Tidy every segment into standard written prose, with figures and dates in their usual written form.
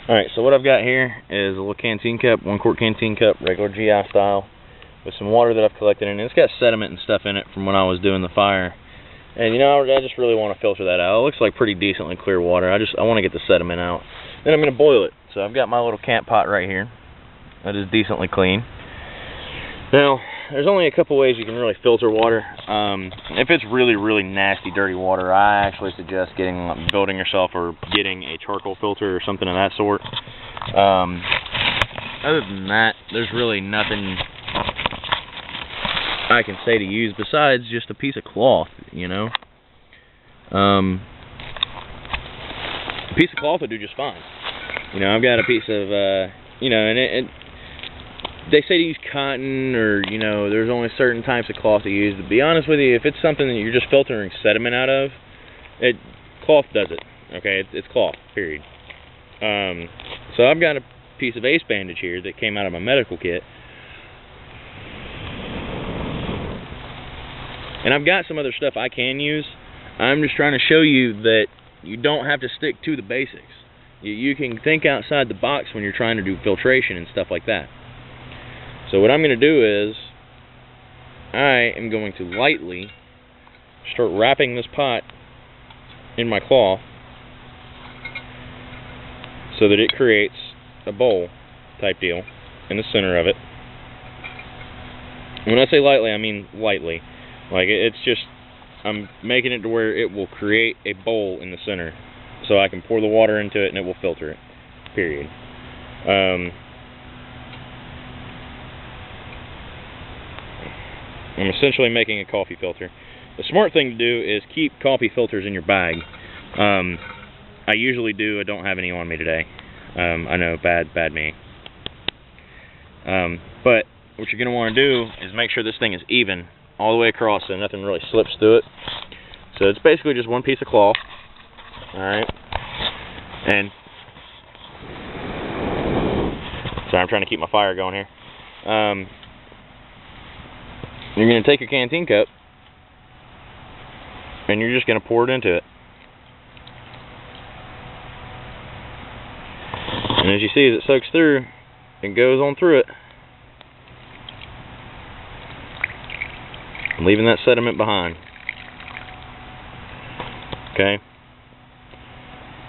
Alright, so what I've got here is a little canteen cup, 1-quart canteen cup, regular GI style, with some water that I've collected in it. It's got sediment and stuff in it from when I was doing the fire. And you know, I just really want to filter that out. It looks like pretty decently clear water. I want to get the sediment out. Then I'm going to boil it. So I've got my little camp pot right here. That is decently clean. Now, there's only a couple ways you can really filter water. If it's really, really nasty, dirty water, I actually suggest building yourself or getting a charcoal filter or something of that sort. Other than that, there's really nothing I can say to use besides just a piece of cloth, you know. A piece of cloth would do just fine. You know, I've got a piece of, you know, and they say to use cotton, or, you know, there's only certain types of cloth to use. To be honest with you, if it's something that you're just filtering sediment out of, cloth does it, okay? It's cloth, period. So I've got a piece of ace bandage here that came out of my medical kit. And I've got some other stuff I can use. I'm just trying to show you that you don't have to stick to the basics. You can think outside the box when you're trying to do filtration and stuff like that. So what I'm going to do is, I am going to lightly start wrapping this pot in my cloth so that it creates a bowl type deal in the center of it. When I say lightly, I mean lightly. Like, it's just, I'm making it to where it will create a bowl in the center so I can pour the water into it and it will filter it, period. I'm essentially making a coffee filter. The smart thing to do is keep coffee filters in your bag. I usually do. I don't have any on me today. I know, bad me. But what you're going to want to do is make sure this thing is even all the way across so nothing really slips through it. So it's basically just one piece of cloth. Alright. And sorry, I'm trying to keep my fire going here. You're going to take your canteen cup and you're just going to pour it into it. And as you see, as it soaks through, it goes on through it, leaving that sediment behind. Okay.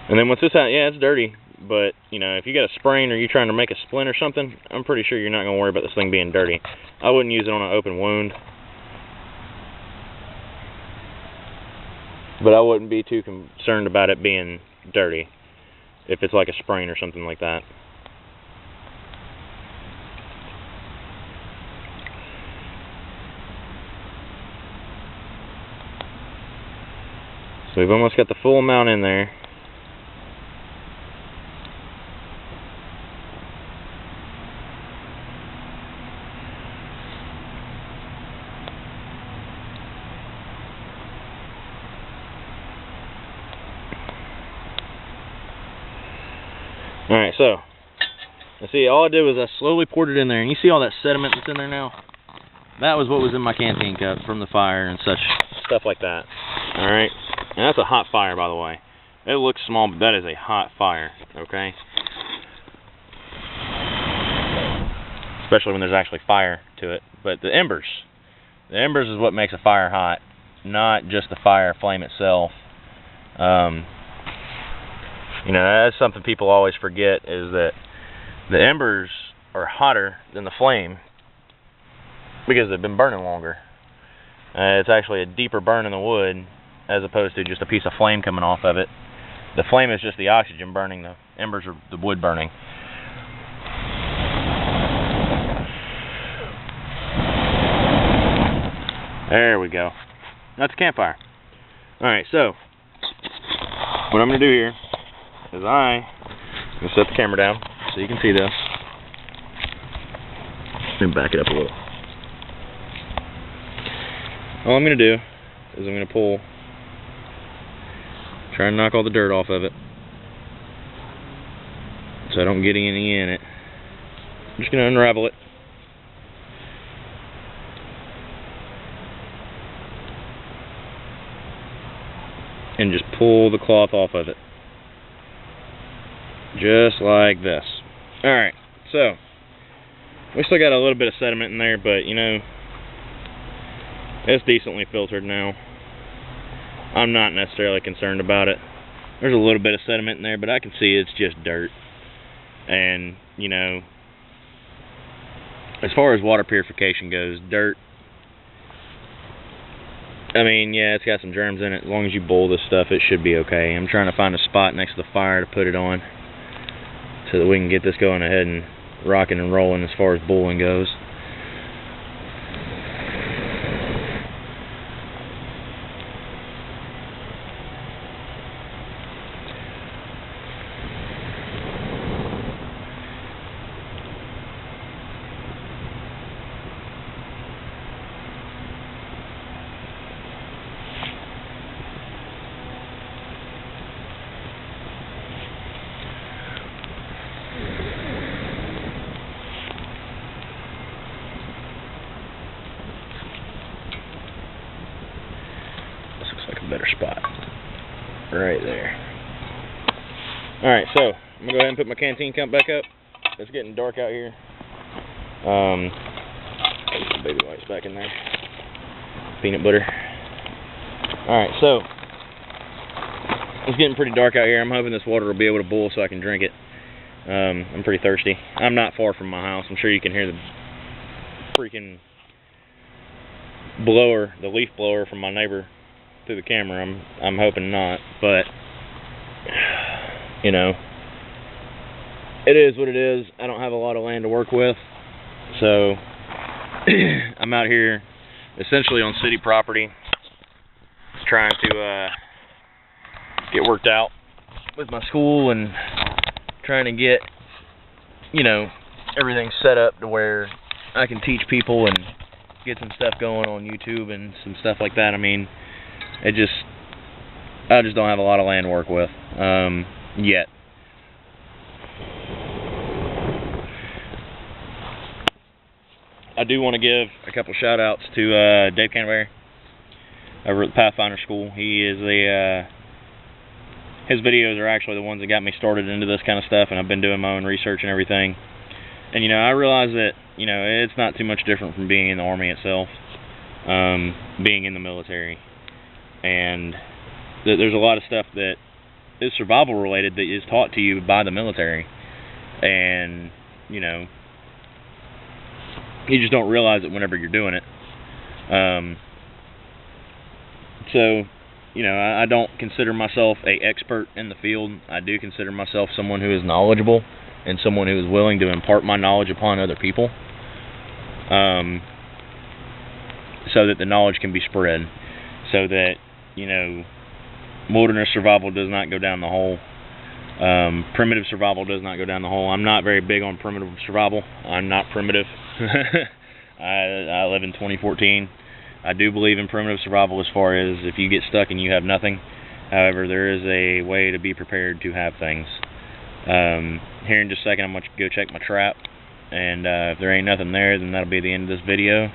And then once this out, yeah, it's dirty, but you know, if you got a sprain or you're trying to make a splint or something, I'm pretty sure you're not going to worry about this thing being dirty. I wouldn't use it on an open wound, but I wouldn't be too concerned about it being dirty if it's like a sprain or something like that. So we've almost got the full amount in there. Alright, so let's see, all I did was I slowly poured it in there, and you see all that sediment that's in there now? That was what was in my canteen cup from the fire and such stuff like that. Alright, and that's a hot fire, by the way. It looks small, but that is a hot fire, okay? Especially when there's actually fire to it. But the embers is what makes a fire hot, not just the fire flame itself. You know, that's something people always forget, is that the embers are hotter than the flame because they've been burning longer. It's actually a deeper burn in the wood as opposed to just a piece of flame coming off of it. The flame is just the oxygen burning, the embers are the wood burning. There we go. That's a campfire. Alright, so what I'm going to do here is I'm going to set the camera down so you can see this. Let me back it up a little. All I'm going to do is I'm going to pull, try and knock all the dirt off of it so I don't get any in it. I'm just going to unravel it. And just pull the cloth off of it. just like this. Alright, so we still got a little bit of sediment in there, but you know, it's decently filtered now. I'm not necessarily concerned about it. There's a little bit of sediment in there, but I can see it's just dirt. And, you know, as far as water purification goes, dirt, I mean, yeah, it's got some germs in it. As long as you boil this stuff, it should be okay. I'm trying to find a spot next to the fire to put it on so that we can get this going ahead and rocking and rolling as far as boiling goes. Better spot right there. Alright, so I'm gonna go ahead and put my canteen cup back up. It's getting dark out here. Put some baby wipes back in there. Peanut butter. Alright, so it's getting pretty dark out here. I'm hoping this water will be able to boil so I can drink it. I'm pretty thirsty. I'm not far from my house. I'm sure you can hear the freaking blower, the leaf blower from my neighbor through the camera. I'm hoping not, but you know, it is what it is. I don't have a lot of land to work with, so I'm out here essentially on city property trying to get worked out with my school and trying to get, you know, everything set up to where I can teach people and get some stuff going on YouTube and some stuff like that. I mean, I just don't have a lot of land to work with yet. I do want to give a couple shout outs to Dave Canterbury over at the Pathfinder School. He is his videos are actually the ones that got me started into this kind of stuff, and I've been doing my own research and everything. And you know, I realize that, you know, it's not too much different from being in the Army itself, being in the military. And there's a lot of stuff that is survival related that is taught to you by the military, and you know, you just don't realize it whenever you're doing it. So you know, I don't consider myself an expert in the field. I do consider myself someone who is knowledgeable and someone who is willing to impart my knowledge upon other people, so that the knowledge can be spread, so that, you know, wilderness survival does not go down the hole. Primitive survival does not go down the hole. I'm not very big on primitive survival. I'm not primitive. I live in 2014. I do believe in primitive survival as far as if you get stuck and you have nothing. However, there is a way to be prepared to have things. Here in just a second, I'm going to go check my trap. And if there ain't nothing there, then that'll be the end of this video.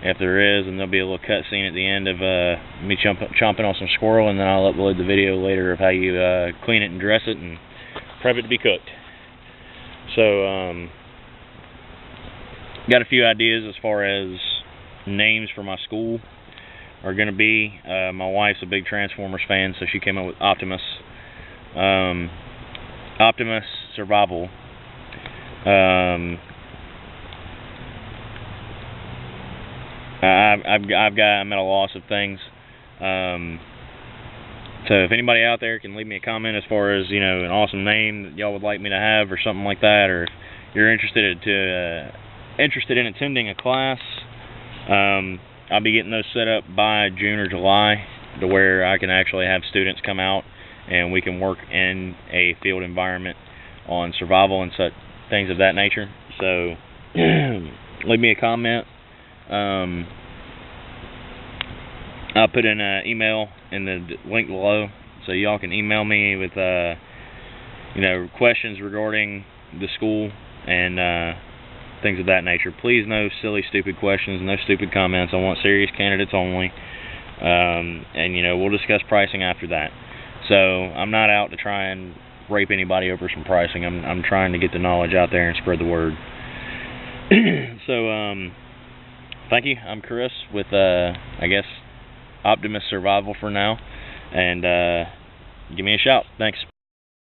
If there is, then there'll be a little cut scene at the end of me chomping on some squirrel, and then I'll upload the video later of how you clean it and dress it and prep it to be cooked. So, got a few ideas as far as names for my school are going to be. My wife's a big Transformers fan, so she came up with Optimus. Optimus Survival. I'm at a loss of things. So if anybody out there can leave me a comment as far as, you know, an awesome name that y'all would like me to have or something like that, or if you're interested in attending a class, I'll be getting those set up by June or July to where I can actually have students come out and we can work in a field environment on survival and such things of that nature. So leave me a comment. I'll put in an email in the link below, so y'all can email me with you know, questions regarding the school and things of that nature. Please, no silly, stupid questions, no stupid comments. I want serious candidates only. And you know, we'll discuss pricing after that. So I'm not out to try and scrape anybody over some pricing. I'm trying to get the knowledge out there and spread the word. So thank you. I'm Chris with I guess Optimist Survival for now, and give me a shout. Thanks.